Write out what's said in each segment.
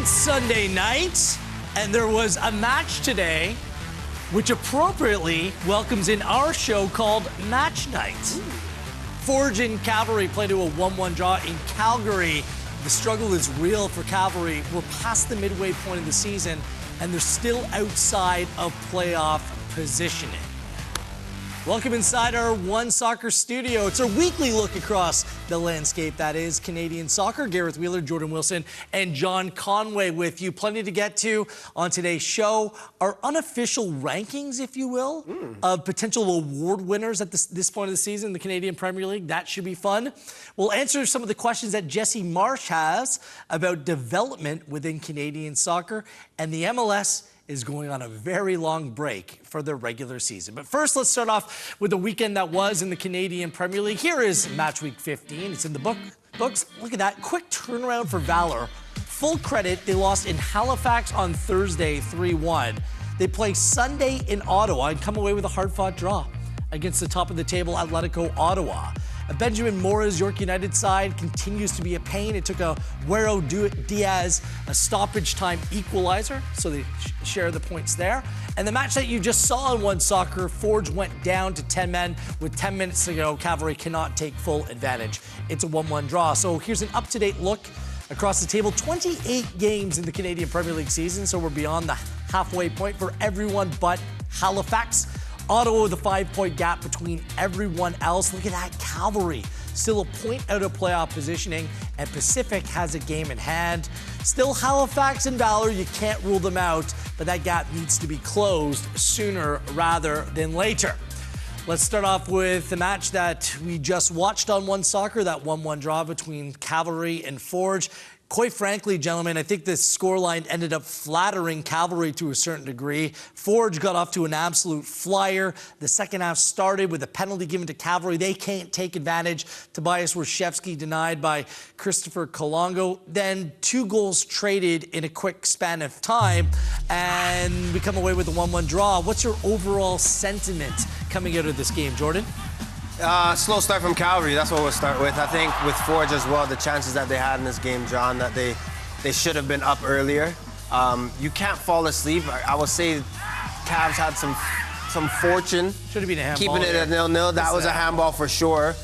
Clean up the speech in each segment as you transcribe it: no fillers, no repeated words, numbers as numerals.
It's Sunday night, and there was a match today which appropriately welcomes in our show called Match Night. Forge and Cavalry played to a 1-1 draw in Calgary. The struggle is real for Cavalry. We're past the midway point of the season, and they're still outside of playoff positioning. Welcome inside our OneSoccer studio. It's our weekly look across the landscape that is Canadian soccer. Gareth Wheeler, Jordan Wilson, and Jon Conway with you. Plenty to get to on today's show. Our unofficial rankings, if you will, of potential award winners at this point of the season in the Canadian Premier League. That should be fun. We'll answer some of the questions that Jesse Marsh has about development within Canadian soccer, and the MLS is going on a very long break for their regular season. But first, let's start off with the weekend that was in the Canadian Premier League. Here is Matchweek 15. It's in the books. Look at that. Quick turnaround for Valor. Full credit, they lost in Halifax on Thursday, 3-1. They play Sunday in Ottawa and come away with a hard-fought draw against the top-of-the-table Atletico Ottawa. Benjamin Mora's York United side continues to be a pain. It took a Guero Diaz, a stoppage time equalizer, so they share the points there. And the match that you just saw in OneSoccer, Forge went down to 10 men with 10 minutes to go. Cavalry cannot take full advantage. It's a 1-1 draw. So here's an up-to-date look across the table. 28 games in the Canadian Premier League season, so we're beyond the halfway point for everyone but Halifax. Ottawa with a 5-point gap between everyone else. Look at that, Cavalry still a point out of playoff positioning, and Pacific has a game in hand. Still Halifax and Valor, you can't rule them out, but that gap needs to be closed sooner rather than later. Let's start off with the match that we just watched on OneSoccer, that 1-1 draw between Cavalry and Forge. Quite frankly, gentlemen, I think this scoreline ended up flattering Cavalry to a certain degree. Forge got off to an absolute flyer. The second half started with a penalty given to Cavalry. They can't take advantage. Tobias Warshevsky denied by Christopher Kolongo. Then 2 goals traded in a quick span of time, and we come away with a 1-1 draw. What's your overall sentiment coming out of this game, Jordan? Slow start from Calgary, that's what we'll start with. I think with Forge as well, the chances that they had in this game, John, that they should have been up earlier. You can't fall asleep. I would say Cavs had some fortune. Should have been a handball. Keeping it at 0-0. That was a handball for sure.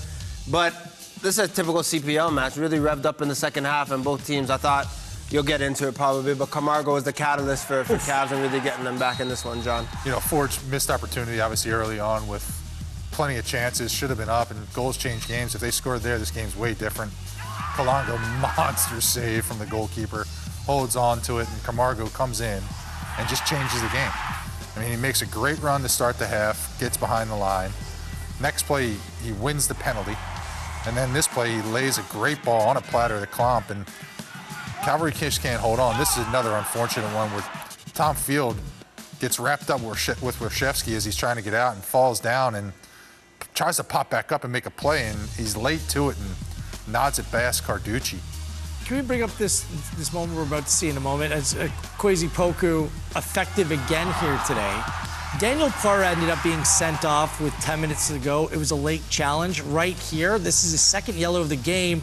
But this is a typical CPL match, really revved up in the second half, and both teams, I thought, you'll get into it probably, but Camargo was the catalyst for Cavs and really getting them back in this one, John. You know, Forge missed opportunity, obviously, early on with plenty of chances, should have been up, and goals change games. If they scored there, this game's way different. Kolongo, monster save from the goalkeeper, holds on to it, and Camargo comes in and just changes the game. I mean, he makes a great run to start the half, gets behind the line. Next play, he wins the penalty. And then this play, he lays a great ball on a platter to Klomp, and Cavalry just can't hold on. This is another unfortunate one where Tom Field gets wrapped up with Warshevsky as he's trying to get out and falls down and tries to pop back up and make a play, and he's late to it and nods at Bass Carducci. Can we bring up this moment we're about to see in a moment? As Kwesi Poku effective again here today. Daniel Parra ended up being sent off with 10 minutes to go. It was a late challenge right here. This is his second yellow of the game.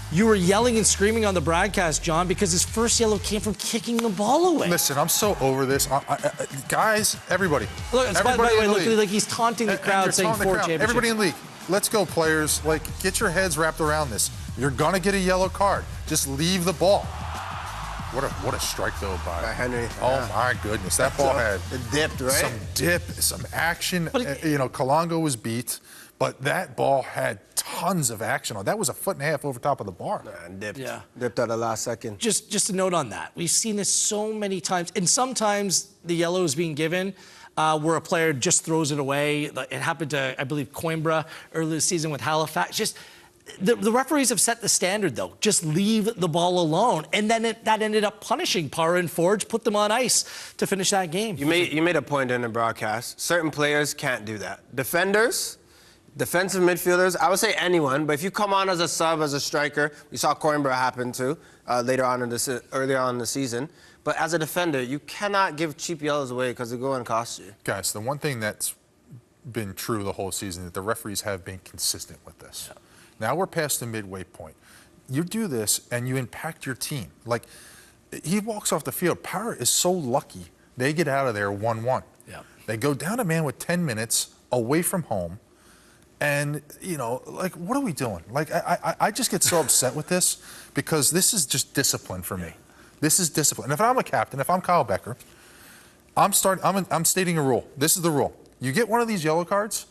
You were yelling and screaming on the broadcast, John, because his first yellow came from kicking the ball away. Listen, I'm so over this. Guys, everybody. Look, by the way, look like he's taunting the crowd, saying Forge championship. Everybody in the league, let's go, players. Like, get your heads wrapped around this. You're gonna get a yellow card. Just leave the ball. What a strike though by Henry. Oh my goodness, that ball had it dipped, right? Some dip, some action. You know, Kolongo was beat, but that ball had tons of action on. That was a 1.5 feet over top of the bar. Dipped. Yeah. Dipped at the last second. Just a note on that. We've seen this so many times, and sometimes the yellow is being given where a player just throws it away. It happened to, I believe, Coimbra earlier this season with Halifax. Just the referees have set the standard, though. Just leave the ball alone, and then that ended up punishing Parra and Forge, put them on ice to finish that game. You made a point in the broadcast. Certain players can't do that. Defenders. Defensive midfielders, I would say anyone, but if you come on as a sub, as a striker, we saw Coimbra happen to earlier on in the season. But as a defender, you cannot give cheap yellows away because they go and cost you. Guys, the one thing that's been true the whole season is that the referees have been consistent with this. Yeah. Now we're past the midway point. You do this and you impact your team. Like, he walks off the field. Para is so lucky they get out of there 1-1. Yeah. They go down a man with 10 minutes away from home. And, like, what are we doing? Like, I just get so upset with this because this is just discipline for me. This is discipline. And if I'm a captain, if I'm Kyle Becker, I'm stating a rule. This is the rule. You get one of these yellow cards,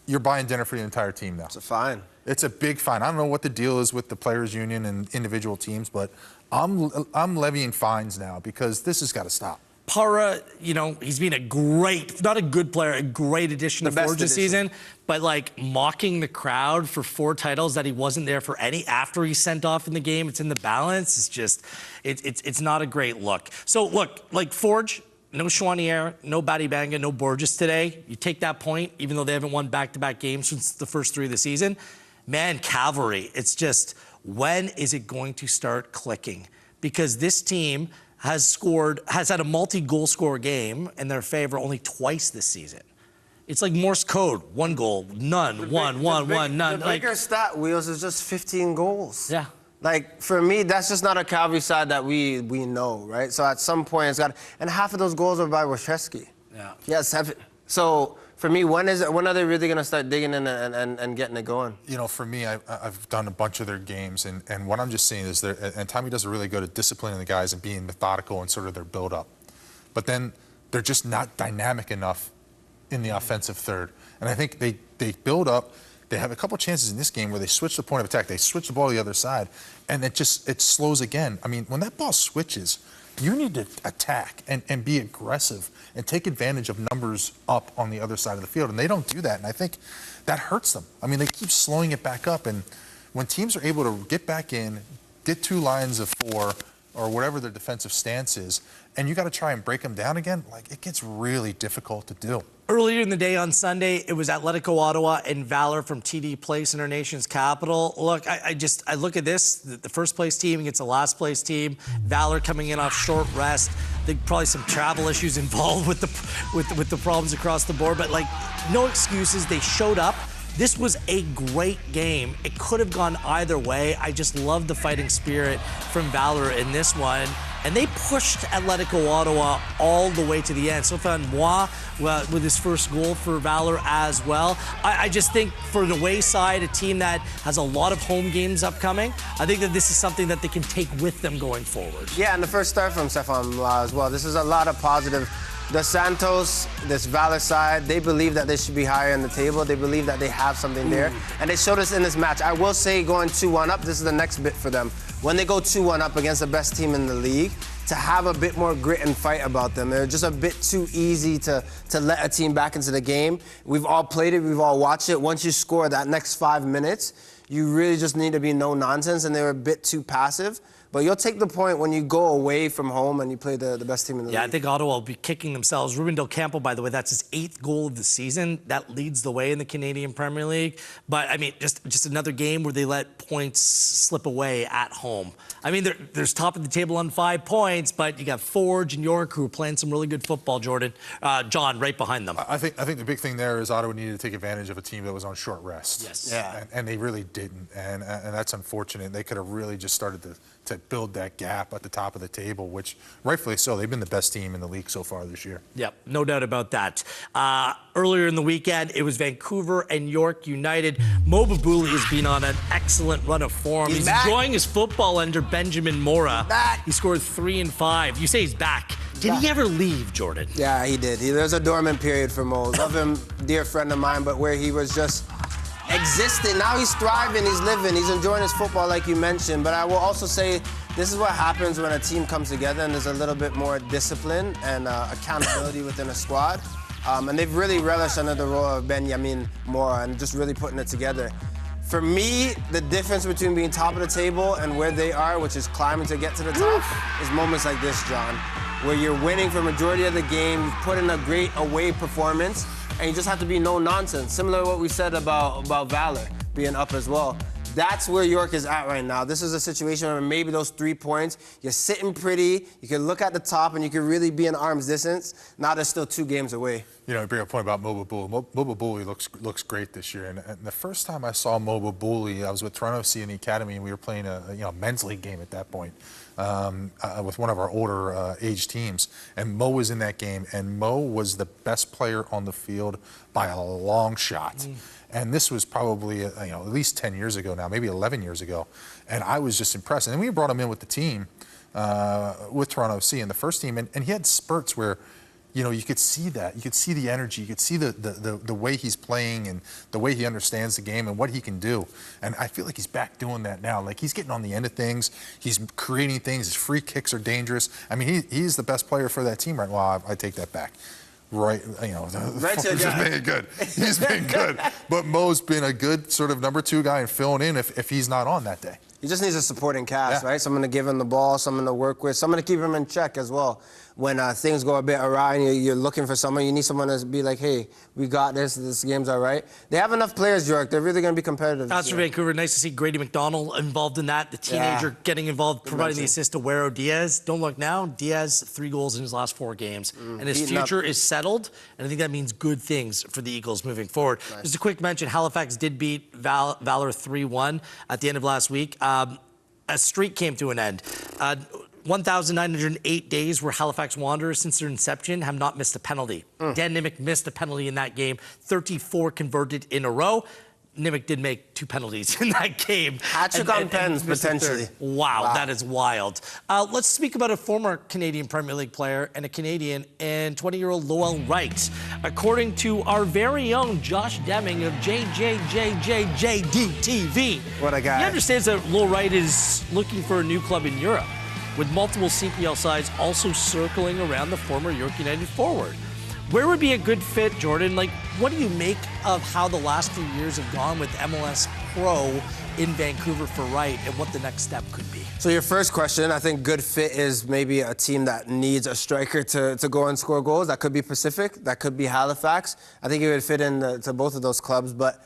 you're buying dinner for the entire team now. It's a fine. It's a big fine. I don't know what the deal is with the players' union and individual teams, but I'm levying fines now because this has got to stop. Para, he's been a great, not a good player, a great addition to Forge this season, but like mocking the crowd for 4 titles that he wasn't there for any after he's sent off in the game. It's in the balance. It's just, it's not a great look. So look, like Forge, no Chouanier, no Batibanga, no Borges today. You take that point, even though they haven't won back-to-back games since the first 3 of the season. Man, Cavalry, it's just, when is it going to start clicking? Because this team has had a multi-goal score game in their favor only twice this season. It's like Morse code, 1 goal, none, one, none. The bigger stat, Wheels, is just 15 goals. Yeah. Like, for me, that's just not a Calgary side that we know, right? So at some point, it's got, and half of those goals are by Wojciechowski. Yeah. He has 7. So for me, when are they really going to start digging in and getting it going? For me, I've done a bunch of their games, and what I'm just seeing is and Tommy does a really good at disciplining the guys and being methodical in sort of their build-up. But then they're just not dynamic enough in the offensive third. And I think they build up. They have a couple chances in this game where they switch the point of attack. They switch the ball to the other side, and it slows again. I mean, when that ball switches, you need to attack and be aggressive and take advantage of numbers up on the other side of the field, and they don't do that, and I think that hurts them. I mean, they keep slowing it back up, and when teams are able to get back in, get 2 lines of 4, or whatever their defensive stance is, and you got to try and break them down again, like, it gets really difficult to do. Earlier in the day on Sunday, it was Atletico Ottawa and Valor from TD Place in our nation's capital. Look, I look at this, the first place team against the last place team. Valor coming in off short rest. I think probably some travel issues involved with the problems across the board, but like, no excuses. They showed up. This was a great game. It could have gone either way. I just love the fighting spirit from Valor in this one. And they pushed Atletico Ottawa all the way to the end. Stéphane Moi with his first goal for Valor as well. I just think for the away side, a team that has a lot of home games upcoming, I think that this is something that they can take with them going forward. Yeah, and the first start from Stéphane Moi as well. This is a lot of positive. The Santos, this Valor side, they believe that they should be higher in the table. They believe that they have something there. And they showed us in this match. I will say going 2-1 up, this is the next bit for them. When they go 2-1 up against the best team in the league, to have a bit more grit and fight about them. They're just a bit too easy to let a team back into the game. We've all played it, we've all watched it. Once you score that next 5 minutes, you really just need to be no nonsense, and they were a bit too passive. But you'll take the point when you go away from home and you play the best team in the league. Yeah, I think Ottawa will be kicking themselves. Ruben Del Campo, by the way, that's his 8th goal of the season. That leads the way in the Canadian Premier League. But, I mean, just another game where they let points slip away at home. I mean, there's top of the table on 5 points, but you got Forge and York who are playing some really good football, John, right behind them. I think the big thing there is Ottawa needed to take advantage of a team that was on short rest. Yes. Yeah. And they really didn't, and that's unfortunate. They could have really just started to build that gap at the top of the table, which rightfully so. They've been the best team in the league so far this year. Yep, no doubt about that. Earlier in the weekend, it was Vancouver and York United. Mo Babuli has been on an excellent run of form. He's enjoying his football under Benjamin Mora. He scored 3 and 5. You say he's back. Did he ever leave, Jordan? Yeah, he did. There's a dormant period for Mo. Love him, dear friend of mine, but where he was just existing. Now he's thriving, he's living, he's enjoying his football like you mentioned. But I will also say this is what happens when a team comes together and there's a little bit more discipline and accountability within a squad. And they've really relished under the role of Benjamin Mora and just really putting it together. For me, the difference between being top of the table and where they are, which is climbing to get to the top, is moments like this, John, where you're winning for the majority of the game, you've put in a great away performance, and you just have to be no nonsense. Similar to what we said about Valor being up as well. That's where York is at right now. This is a situation where maybe those 3 points, you're sitting pretty, you can look at the top, and you can really be in arm's distance. Now they're still 2 games away. You know, you bring up a point about Moba Bully. Moba Bully looks great this year. And the first time I saw Moba Bully, I was with Toronto FC in the academy, and we were playing a men's league game at that point with one of our older age teams. And Mo was in that game, and Mo was the best player on the field by a long shot. And this was probably at least 10 years ago now, maybe 11 years ago. And I was just impressed. And then we brought him in with the team, with Toronto FC in the first team, and he had spurts where, you could see that. You could see the energy. You could see the way he's playing and the way he understands the game and what he can do. And I feel like he's back doing that now. Like, he's getting on the end of things. He's creating things. His free kicks are dangerous. I mean, he's the best player for that team right now. Well, I take that back. Right, he's been good. He's been good. But Mo's been a good sort of number 2 guy and filling in if he's not on that day. He just needs a supporting cast, right? Someone to give him the ball, someone to work with, someone to keep him in check as well. When things go a bit awry and you're looking for someone, you need someone to be like, hey, we got this, this game's all right. They have enough players, York. They're really going to be competitive. That's for Vancouver. Nice to see Grady McDonald involved in that. The teenager getting involved, providing the assist to Wero Diaz. Don't look now. Diaz, 3 goals in his last 4 games. And his future is settled. And I think that means good things for the Eagles moving forward. Nice. Just a quick mention, Halifax did beat Valor 3-1 at the end of last week. A streak came to an end. 1,908 days where Halifax Wanderers, since their inception, have not missed a penalty. Dan Nimick missed a penalty in that game, 34 converted in a row. Nimick did make 2 penalties in that game. Hat-trick on pens, potentially. Wow, that is wild. Let's speak about a former Canadian Premier League player and a Canadian, and 20-year-old Lowell Wright. According to our very own Josh Deming of JJJJJDTV. What a guy. He understands that Lowell Wright is looking for a new club in Europe, with multiple CPL sides also circling around the former York United forward. Where would be a good fit, Jordan? Like, what do you make of how the last few years have gone with MLS Pro in Vancouver for Wright, and what the next step could be? So your first question, I think good fit is maybe a team that needs a striker to go and score goals. That could be Pacific, that could be Halifax. I think he would fit in to both of those clubs, but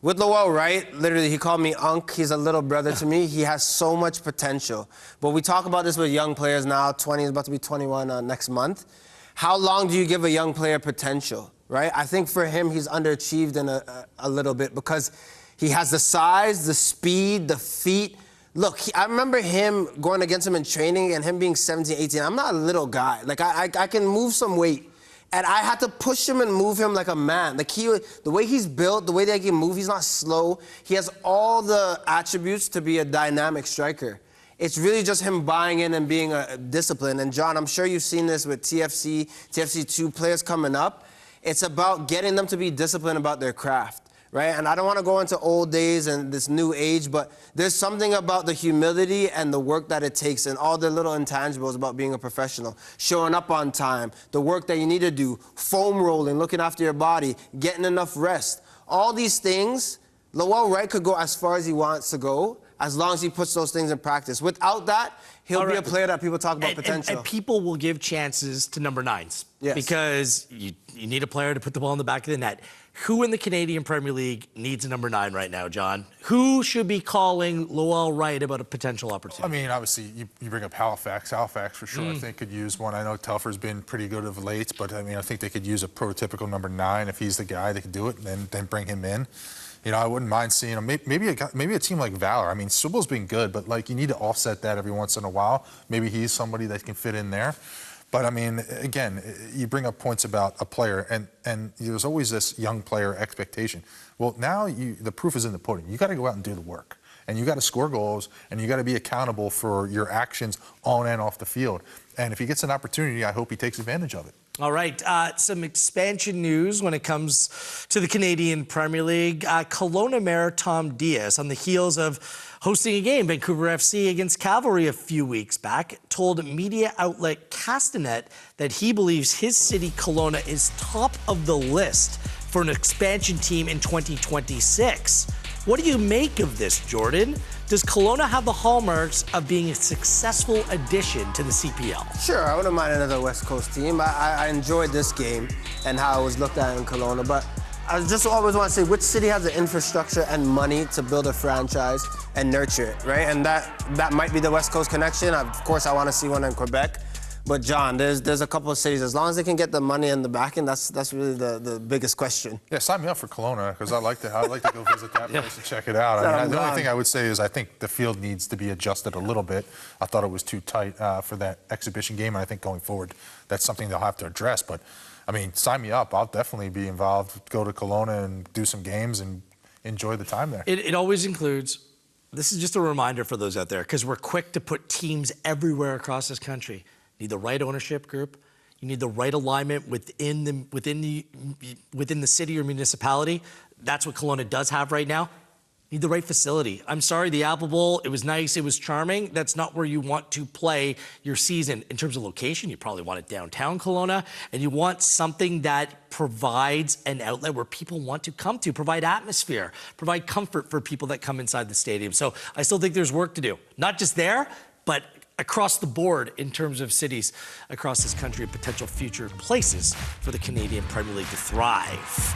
with Lowell Wright, literally, he called me Unc. He's a little brother to me. He has so much potential. But we talk about this with young players now. 20 is about to be 21 next month. How long do you give a young player potential, right? I think for him, he's underachieved in a little bit because he has the size, the speed, the feet. Look, I remember him going against him in training and him being 17, 18. I'm not a little guy. Like, I can move some weight. And I had to push him and move him like a man. The way he's built, the way that he can move, he's not slow. He has all the attributes to be a dynamic striker. It's really just him buying in and being disciplined. And John, I'm sure you've seen this with TFC, TFC2 players coming up. It's about getting them to be disciplined about their craft, right? And I don't want to go into old days and this new age, but there's something about the humility and the work that it takes and all the little intangibles about being a professional. Showing up on time, the work that you need to do, foam rolling, looking after your body, getting enough rest. All these things, Lowell Wright could go as far as he wants to go, as long as he puts those things in practice. Without that, he'll be a player that people talk about potential. And people will give chances to number 9s. Yes. Because you need a player to put the ball in the back of the net. Who in the Canadian Premier League needs a number 9 right now, John? Who should be calling Lowell Wright about a potential opportunity? I mean, obviously, you bring up Halifax. Halifax, for sure, I think could use one. I know Telfer's been pretty good of late, but I mean, I think they could use a prototypical number 9 if he's the guy that could do it, and then bring him in. You know, I wouldn't mind seeing him. Maybe a team like Valor. I mean, Subel's been good, but like you need to offset that every once in a while. Maybe he's somebody that can fit in there. But I mean, again, you bring up points about a player, and there's always this young player expectation. Well, now the proof is in the pudding. You got to go out and do the work, and you got to score goals, and you got to be accountable for your actions on and off the field. And if he gets an opportunity, I hope he takes advantage of it. All right, some expansion news when it comes to the Canadian Premier League. Kelowna Mayor Tom Diaz, on the heels of hosting a game, Vancouver FC against Cavalry a few weeks back, told media outlet Castanet that he believes his city, Kelowna, is top of the list for an expansion team in 2026. What do you make of this, Jordan? Does Kelowna have the hallmarks of being a successful addition to the CPL? Sure, I wouldn't mind another West Coast team. I enjoyed this game and how it was looked at in Kelowna, but I just always want to say, which city has the infrastructure and money to build a franchise and nurture it, right? And that might be the West Coast connection. Of course, I want to see one in Quebec. But John, there's a couple of cities. As long as they can get the money and the backing, that's really the biggest question. Yeah, sign me up for Kelowna because I'd like to go visit that place and check it out. I mean, the only thing I would say is I think the field needs to be adjusted a little bit. I thought it was too tight for that exhibition game, and I think going forward, that's something they'll have to address. But I mean, sign me up. I'll definitely be involved. Go to Kelowna and do some games and enjoy the time there. It always includes. This is just a reminder for those out there because we're quick to put teams everywhere across this country. You need the right ownership group. You need the right alignment within the city or municipality. That's what Kelowna does have right now. You need the right facility. I'm sorry, the Apple Bowl, it was nice, it was charming. That's not where you want to play your season. In terms of location, you probably want it downtown Kelowna, and you want something that provides an outlet where people want to come to, provide atmosphere, provide comfort for people that come inside the stadium. So I still think there's work to do. Not just there, but across the board in terms of cities across this country and potential future places for the Canadian Premier League to thrive.